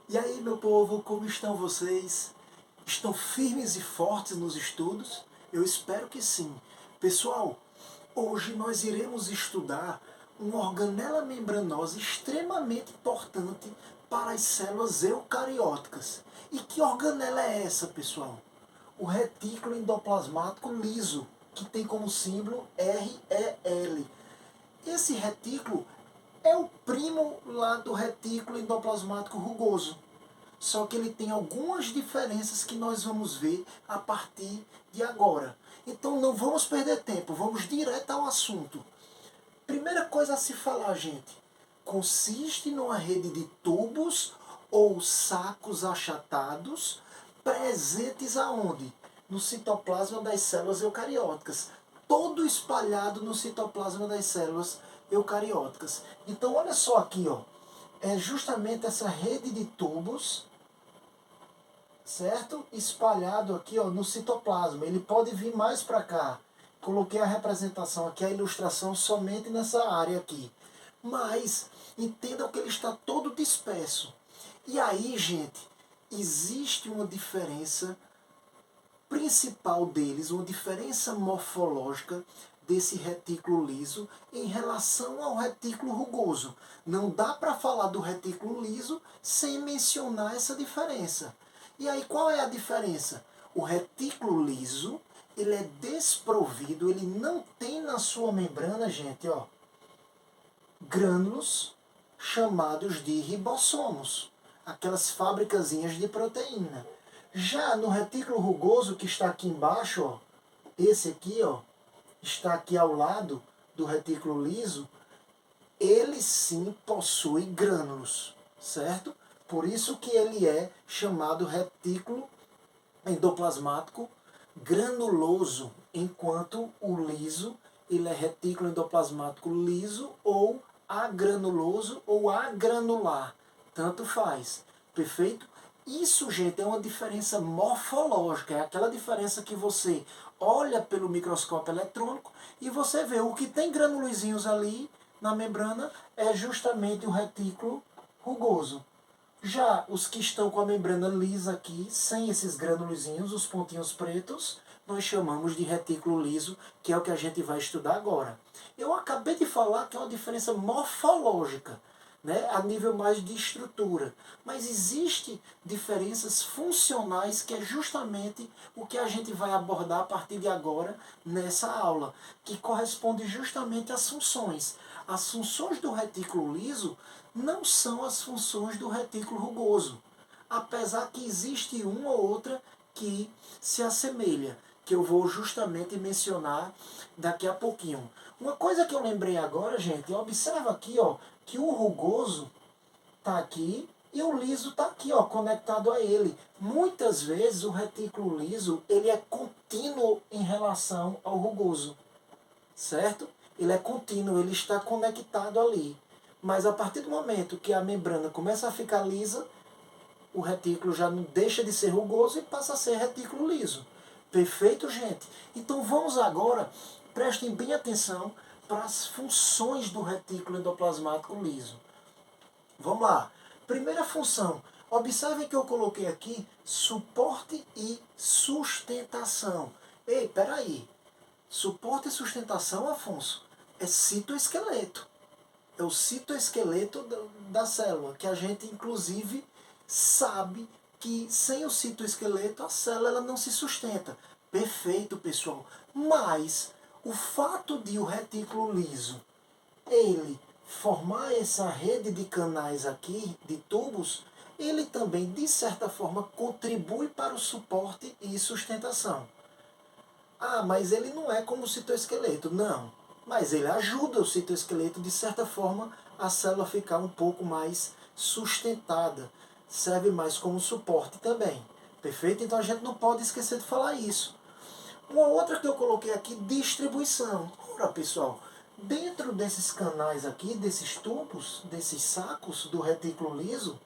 E aí, meu povo, como estão vocês? Estão firmes e fortes nos estudos? Eu espero que sim. Pessoal, hoje nós iremos estudar uma organela membranosa extremamente importante para as células eucarióticas. E que organela é essa, pessoal? O retículo endoplasmático liso, que tem como símbolo REL. Esse retículo é o primo lá do retículo endoplasmático rugoso. Só que ele tem algumas diferenças que nós vamos ver a partir de agora. Então não vamos perder tempo, vamos direto ao assunto. Primeira coisa a se falar, gente, consiste numa rede de tubos ou sacos achatados presentes aonde? No citoplasma das células eucarióticas. Todo espalhado no citoplasma das células eucarióticas. Então olha só aqui, ó. É justamente essa rede de tubos, certo? Espalhado aqui, ó, no citoplasma. Ele pode vir mais para cá. Coloquei a representação aqui, a ilustração somente nessa área aqui. Mas entendam que ele está todo disperso. E aí, gente, existe uma diferença principal deles, uma diferença morfológica desse retículo liso em relação ao retículo rugoso. Não dá para falar do retículo liso sem mencionar essa diferença. E aí qual é a diferença? O retículo liso, ele é desprovido, ele não tem na sua membrana, gente, ó, grânulos chamados de ribossomos, aquelas fábricazinhas de proteína. Já no retículo rugoso que está aqui embaixo, ó, esse aqui, ó, está aqui ao lado do retículo liso, ele sim possui grânulos, certo? Por isso que ele é chamado retículo endoplasmático granuloso, enquanto o liso ele é retículo endoplasmático liso ou agranuloso ou agranular, tanto faz, perfeito? Isso, gente, é uma diferença morfológica, é aquela diferença que você olha pelo microscópio eletrônico e você vê o que tem granulozinhos ali na membrana é justamente o retículo rugoso. Já os que estão com a membrana lisa aqui, sem esses granulozinhos, os pontinhos pretos, nós chamamos de retículo liso, que é o que a gente vai estudar agora. Eu acabei de falar que é uma diferença morfológica, né, a nível mais de estrutura. Mas existe diferenças funcionais que é justamente o que a gente vai abordar a partir de agora nessa aula, que corresponde justamente às funções. As funções do retículo liso não são as funções do retículo rugoso, apesar que existe uma ou outra que se assemelha, que eu vou justamente mencionar daqui a pouquinho. Uma coisa que eu lembrei agora, gente, observa aqui, ó, que o rugoso está aqui e o liso está aqui, ó, conectado a ele. Muitas vezes o retículo liso ele é contínuo em relação ao rugoso, certo? Ele é contínuo, ele está conectado ali. Mas a partir do momento que a membrana começa a ficar lisa, o retículo já não deixa de ser rugoso e passa a ser retículo liso. Perfeito, gente? Então vamos agora, prestem bem atenção para as funções do retículo endoplasmático liso. Vamos lá. Primeira função. Observem que eu coloquei aqui suporte e sustentação. Ei, peraí. Suporte e sustentação, Afonso, é citoesqueleto. É o citoesqueleto da célula, que a gente inclusive sabe que sem o citoesqueleto a célula ela não se sustenta. Perfeito, pessoal. Mas o fato de o retículo liso ele formar essa rede de canais aqui, de tubos, ele também, de certa forma, contribui para o suporte e sustentação. Ah, mas ele não é como o citoesqueleto. Não, mas ele ajuda o citoesqueleto, de certa forma, a célula ficar um pouco mais sustentada. Serve mais como suporte também. Perfeito? Então a gente não pode esquecer de falar isso. Uma outra que eu coloquei aqui, distribuição. Ora, pessoal, dentro desses canais aqui, desses tubos, desses sacos do retículo liso,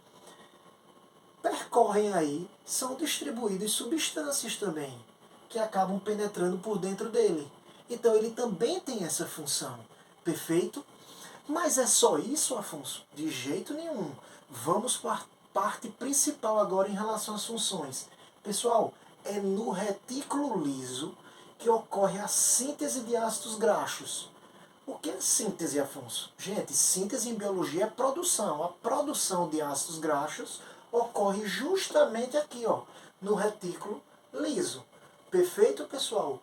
percorrem aí, são distribuídas substâncias também, que acabam penetrando por dentro dele. Então ele também tem essa função. Perfeito? Mas é só isso, Afonso? De jeito nenhum. Vamos parte principal agora em relação às funções. Pessoal, é no retículo liso que ocorre a síntese de ácidos graxos. O que é síntese, Afonso? Gente, síntese em biologia é produção. A produção de ácidos graxos ocorre justamente aqui, ó, no retículo liso. Perfeito, pessoal?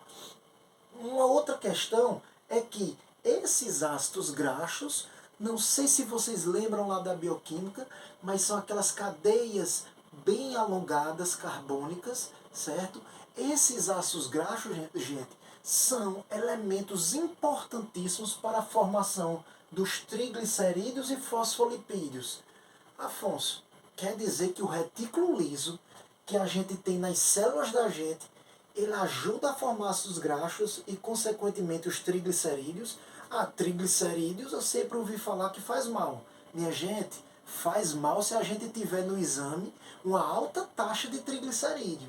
Uma outra questão é que esses ácidos graxos, não sei se vocês lembram lá da bioquímica, mas são aquelas cadeias bem alongadas carbônicas, certo? Esses ácidos graxos, gente, são elementos importantíssimos para a formação dos triglicerídeos e fosfolipídios. Afonso, quer dizer que o retículo liso que a gente tem nas células da gente, ele ajuda a formar ácidos graxos e, consequentemente, os triglicerídeos. Triglicerídeos eu sempre ouvi falar que faz mal. Minha gente, faz mal se a gente tiver no exame uma alta taxa de triglicerídeo,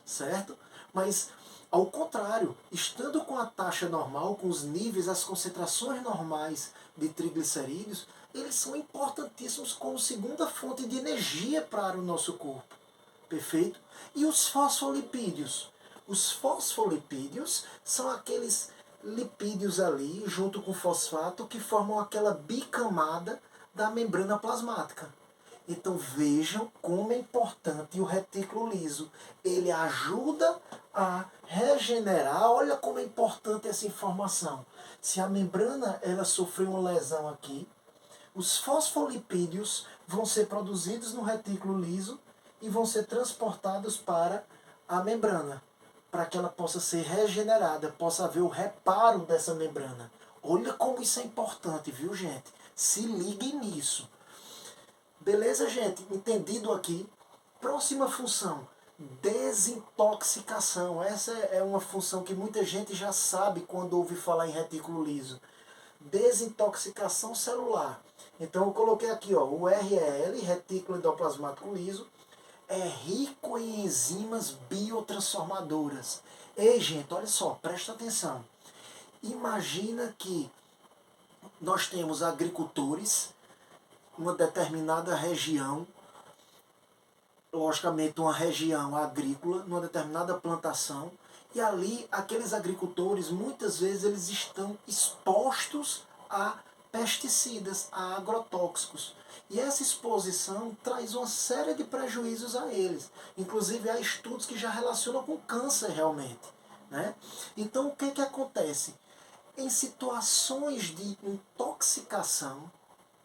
certo? Mas, ao contrário, estando com a taxa normal, com os níveis, as concentrações normais de triglicerídeos, eles são importantíssimos como segunda fonte de energia para o nosso corpo. Perfeito? E os fosfolipídios? Os fosfolipídios são aqueles lipídios ali, junto com fosfato, que formam aquela bicamada da membrana plasmática. Então vejam como é importante o retículo liso. Ele ajuda a regenerar. Olha como é importante essa informação. Se a membrana ela sofreu uma lesão aqui, os fosfolipídios vão ser produzidos no retículo liso e vão ser transportados para a membrana, para que ela possa ser regenerada, possa haver o reparo dessa membrana. Olha como isso é importante, viu, gente? Se liguem nisso. Beleza, gente? Entendido aqui? Próxima função, desintoxicação. Essa é uma função que muita gente já sabe quando ouve falar em retículo liso. Desintoxicação celular. Então eu coloquei aqui, ó, o REL, retículo endoplasmático liso, é rico em enzimas biotransformadoras. Ei, gente, olha só, presta atenção. Imagina que nós temos agricultores, uma determinada região, logicamente uma região agrícola, numa determinada plantação, e ali aqueles agricultores, muitas vezes, eles estão expostos a pesticidas, a agrotóxicos. E essa exposição traz uma série de prejuízos a eles. Inclusive há estudos que já relacionam com câncer realmente, né? Então o que acontece? Em situações de intoxicação,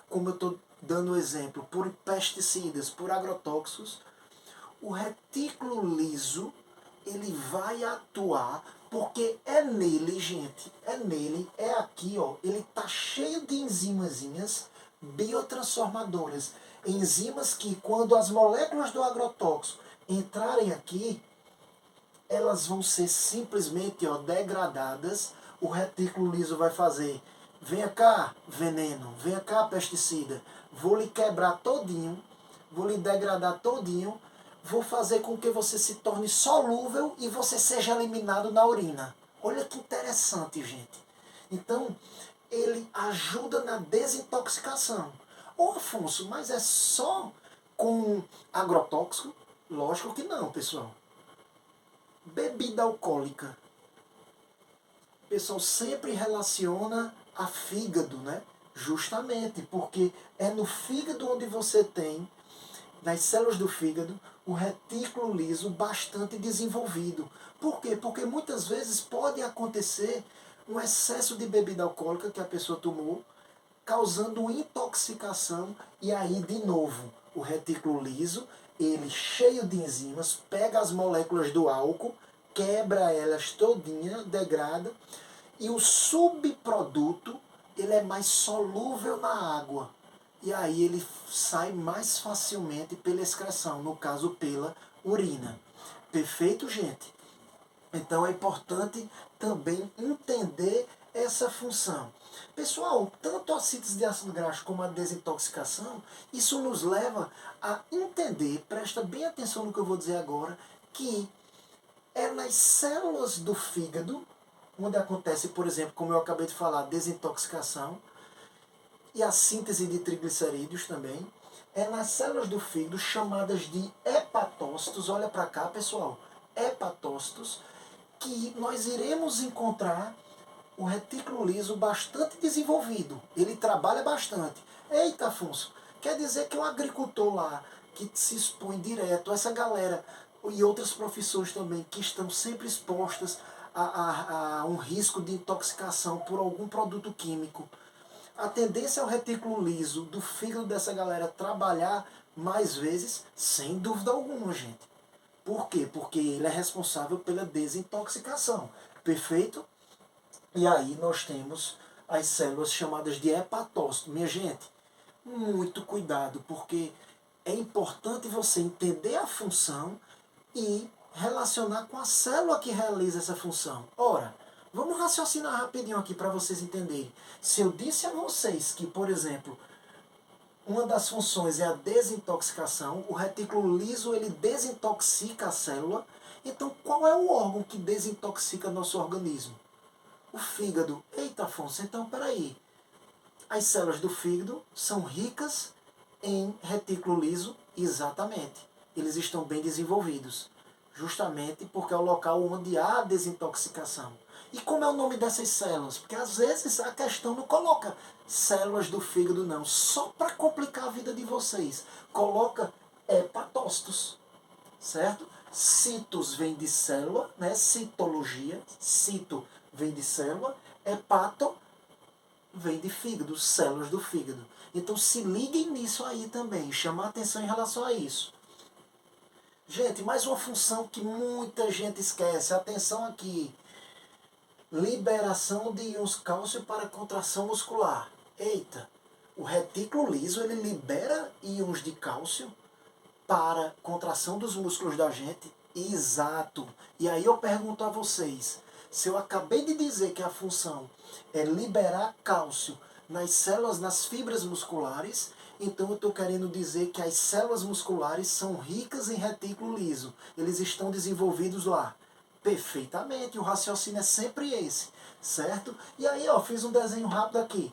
como eu estou dando o exemplo, por pesticidas, por agrotóxicos, o retículo liso ele vai atuar, porque é nele, gente, é aqui, ó, ele tá cheio de enzimazinhas biotransformadoras, enzimas que quando as moléculas do agrotóxico entrarem aqui, elas vão ser simplesmente, ó, degradadas. O retículo liso vai fazer: venha cá, veneno, venha cá, pesticida, vou lhe quebrar todinho, vou lhe degradar todinho, vou fazer com que você se torne solúvel e você seja eliminado na urina. Olha que interessante, gente. Então, ele ajuda na desintoxicação. Ô Afonso, mas é só com agrotóxico? Lógico que não, pessoal. Bebida alcoólica. O pessoal sempre relaciona a fígado, né? Justamente porque é no fígado onde você tem, nas células do fígado, o retículo liso bastante desenvolvido. Por quê? Porque muitas vezes pode acontecer um excesso de bebida alcoólica que a pessoa tomou, causando uma intoxicação, e aí, de novo, o retículo liso, ele cheio de enzimas, pega as moléculas do álcool, quebra elas todinha, degrada, e o subproduto ele é mais solúvel na água. E aí ele sai mais facilmente pela excreção, no caso pela urina. Perfeito, gente? Então é importante também entender essa função. Pessoal, tanto a síntese de ácido graxo como a desintoxicação, isso nos leva a entender, presta bem atenção no que eu vou dizer agora, que é nas células do fígado, onde acontece, por exemplo, como eu acabei de falar, desintoxicação, e a síntese de triglicerídeos também, é nas células do fígado chamadas de hepatócitos, olha para cá pessoal, hepatócitos, que nós iremos encontrar o retículo liso bastante desenvolvido. Ele trabalha bastante. Eita, Afonso, quer dizer que um agricultor lá, que se expõe direto, essa galera e outras profissões também, que estão sempre expostas a um risco de intoxicação por algum produto químico, a tendência é o retículo liso do fígado dessa galera trabalhar mais vezes, sem dúvida alguma, gente. Por quê? Porque ele é responsável pela desintoxicação. Perfeito? E aí nós temos as células chamadas de hepatócito. Minha gente, muito cuidado, porque é importante você entender a função e relacionar com a célula que realiza essa função. Ora, vamos raciocinar rapidinho aqui para vocês entenderem. Se eu disse a vocês que, por exemplo, uma das funções é a desintoxicação, o retículo liso ele desintoxica a célula, então qual é o órgão que desintoxica nosso organismo? O fígado. Eita, Afonso, então peraí. As células do fígado são ricas em retículo liso? Exatamente. Eles estão bem desenvolvidos. Justamente porque é o local onde há desintoxicação. E como é o nome dessas células? Porque às vezes a questão não coloca células do fígado não. Só para complicar a vida de vocês. Coloca hepatócitos. Certo? Citos vem de célula, né? Citologia. Cito vem de célula. Hepato vem de fígado, células do fígado. Então se liguem nisso aí também, chamar atenção em relação a isso. Gente, mais uma função que muita gente esquece, atenção aqui. Liberação de íons cálcio para contração muscular. Eita, o retículo liso ele libera íons de cálcio para contração dos músculos da gente? Exato. E aí eu pergunto a vocês, se eu acabei de dizer que a função é liberar cálcio nas células, nas fibras musculares, então eu estou querendo dizer que as células musculares são ricas em retículo liso. Eles estão desenvolvidos lá. Perfeitamente, o raciocínio é sempre esse, certo? E aí, ó, fiz um desenho rápido aqui.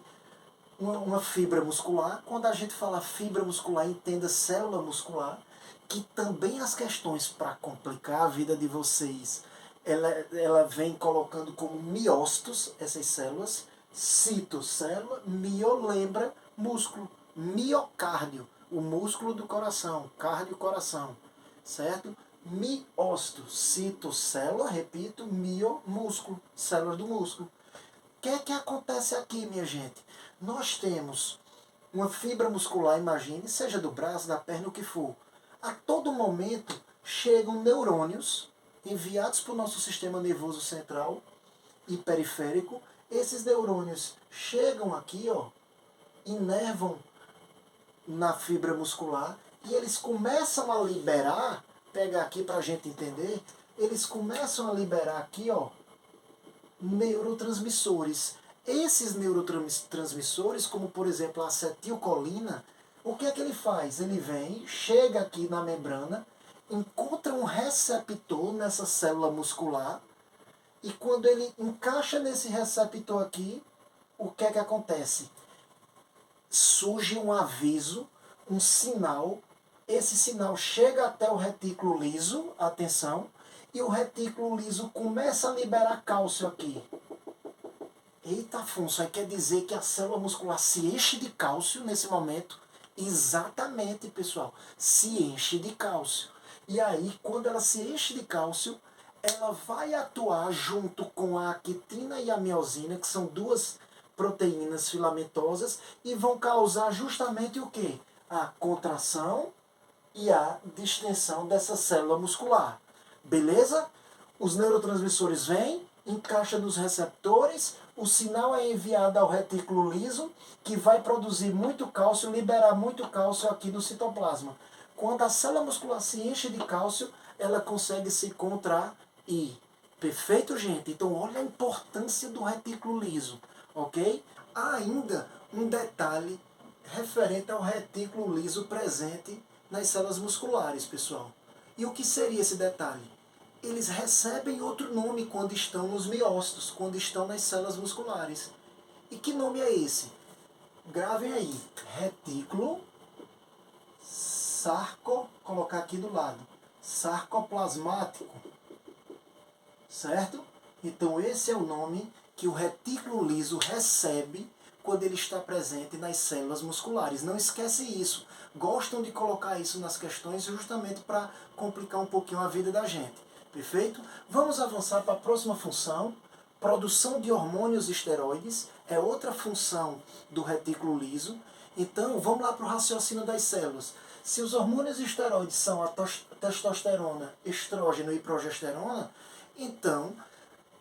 Uma fibra muscular, quando a gente fala fibra muscular, entenda célula muscular, que também as questões para complicar a vida de vocês, ela vem colocando como miócitos essas células, citocélula, mio lembra músculo, miocárdio, o músculo do coração, cardio coração, certo? Miócito, citocélula, repito, mio músculo, células do músculo. O que é que acontece aqui, minha gente? Nós temos uma fibra muscular, imagine, seja do braço, da perna, o que for. A todo momento chegam neurônios enviados para o nosso sistema nervoso central e periférico. Esses neurônios chegam aqui, ó, inervam na fibra muscular e eles começam a liberar, pega aqui para a gente entender, eles começam a liberar aqui, ó, neurotransmissores. Esses neurotransmissores, como por exemplo a acetilcolina, o que é que ele faz? Ele vem, chega aqui na membrana, encontra um receptor nessa célula muscular e quando ele encaixa nesse receptor aqui, o que é que acontece? Surge um aviso, um sinal, esse sinal chega até o retículo liso, atenção, e o retículo liso começa a liberar cálcio aqui. Eita, Afonso, aí quer dizer que a célula muscular se enche de cálcio nesse momento? Exatamente, pessoal, se enche de cálcio. E aí, quando ela se enche de cálcio, ela vai atuar junto com a quitina e a miosina, que são duas proteínas filamentosas, e vão causar justamente o quê? A contração e a distensão dessa célula muscular. Beleza? Os neurotransmissores vêm, encaixa nos receptores, o sinal é enviado ao retículo liso, que vai produzir muito cálcio, liberar muito cálcio aqui no citoplasma. Quando a célula muscular se enche de cálcio, ela consegue se contrair. Perfeito, gente? Então, olha a importância do retículo liso, ok? Há ainda um detalhe referente ao retículo liso presente nas células musculares, pessoal. E o que seria esse detalhe? Eles recebem outro nome quando estão nos miócitos, quando estão nas células musculares. E que nome é esse? Gravem aí. Retículo colocar aqui do lado, sarcoplasmático, certo? Então esse é o nome que o retículo liso recebe quando ele está presente nas células musculares. Não esquece isso. Gostam de colocar isso nas questões justamente para complicar um pouquinho a vida da gente. Perfeito? Vamos avançar para a próxima função. Produção de hormônios esteroides é outra função do retículo liso. Então, vamos lá para o raciocínio das células. Se os hormônios esteroides são a testosterona, estrógeno e progesterona, então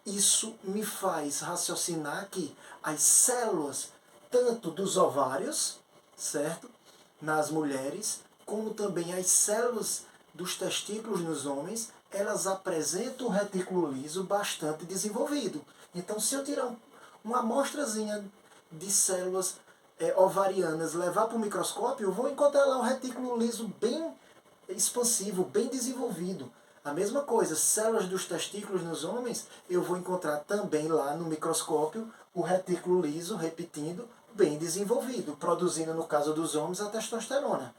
isso me faz raciocinar que as células, tanto dos ovários, certo? Nas mulheres, como também as células dos testículos nos homens, elas apresentam um retículo liso bastante desenvolvido. Então, se eu tirar uma amostrazinha de células ovarianas, levar para o microscópio, eu vou encontrar lá um retículo liso bem expansivo, bem desenvolvido. A mesma coisa, células dos testículos nos homens, eu vou encontrar também lá no microscópio o retículo liso, repetindo, bem desenvolvido, produzindo, no caso dos homens, a testosterona.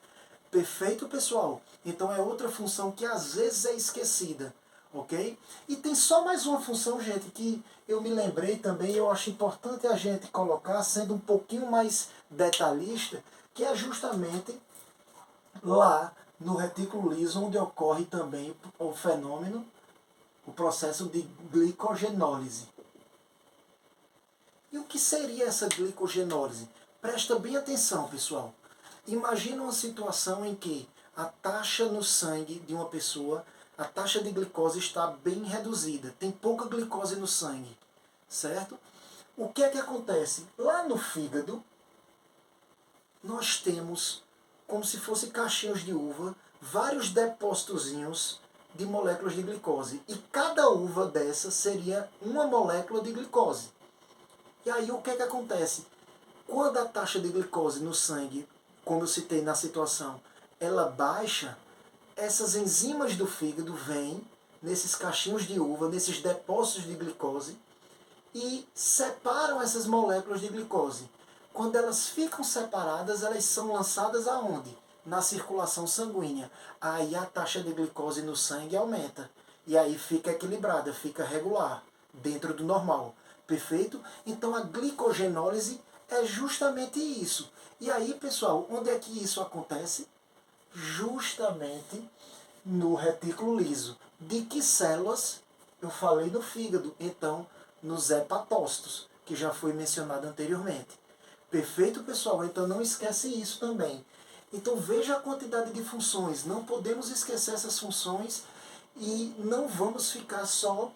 Perfeito, pessoal? Então é outra função que às vezes é esquecida, ok? E tem só mais uma função, gente, que eu me lembrei também, eu acho importante a gente colocar, sendo um pouquinho mais detalhista, que é justamente lá no retículo liso, onde ocorre também o fenômeno, o processo de glicogenólise. E o que seria essa glicogenólise? Presta bem atenção, pessoal. Imagina uma situação em que a taxa no sangue de uma pessoa, a taxa de glicose está bem reduzida, tem pouca glicose no sangue, certo? O que é que acontece? Lá no fígado, nós temos, como se fossem cachinhos de uva, vários depósitozinhos de moléculas de glicose. E cada uva dessa seria uma molécula de glicose. E aí o que é que acontece? Quando a taxa de glicose no sangue, como eu citei na situação, ela baixa, essas enzimas do fígado vêm nesses cachinhos de uva, nesses depósitos de glicose, e separam essas moléculas de glicose. Quando elas ficam separadas, elas são lançadas aonde? Na circulação sanguínea. Aí a taxa de glicose no sangue aumenta. E aí fica equilibrada, fica regular, dentro do normal. Perfeito? Então a glicogenólise é justamente isso. E aí, pessoal, onde é que isso acontece? Justamente no retículo liso. De que células? Eu falei no fígado. Então, nos hepatócitos, que já foi mencionado anteriormente. Perfeito, pessoal? Então não esquece isso também. Então veja a quantidade de funções. Não podemos esquecer essas funções e não vamos ficar só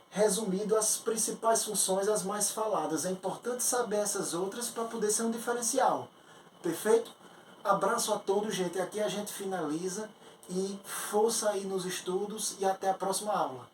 resumido as principais funções, as mais faladas. É importante saber essas outras para poder ser um diferencial. Perfeito? Abraço a todos, gente. Aqui a gente finaliza e força aí nos estudos e até a próxima aula.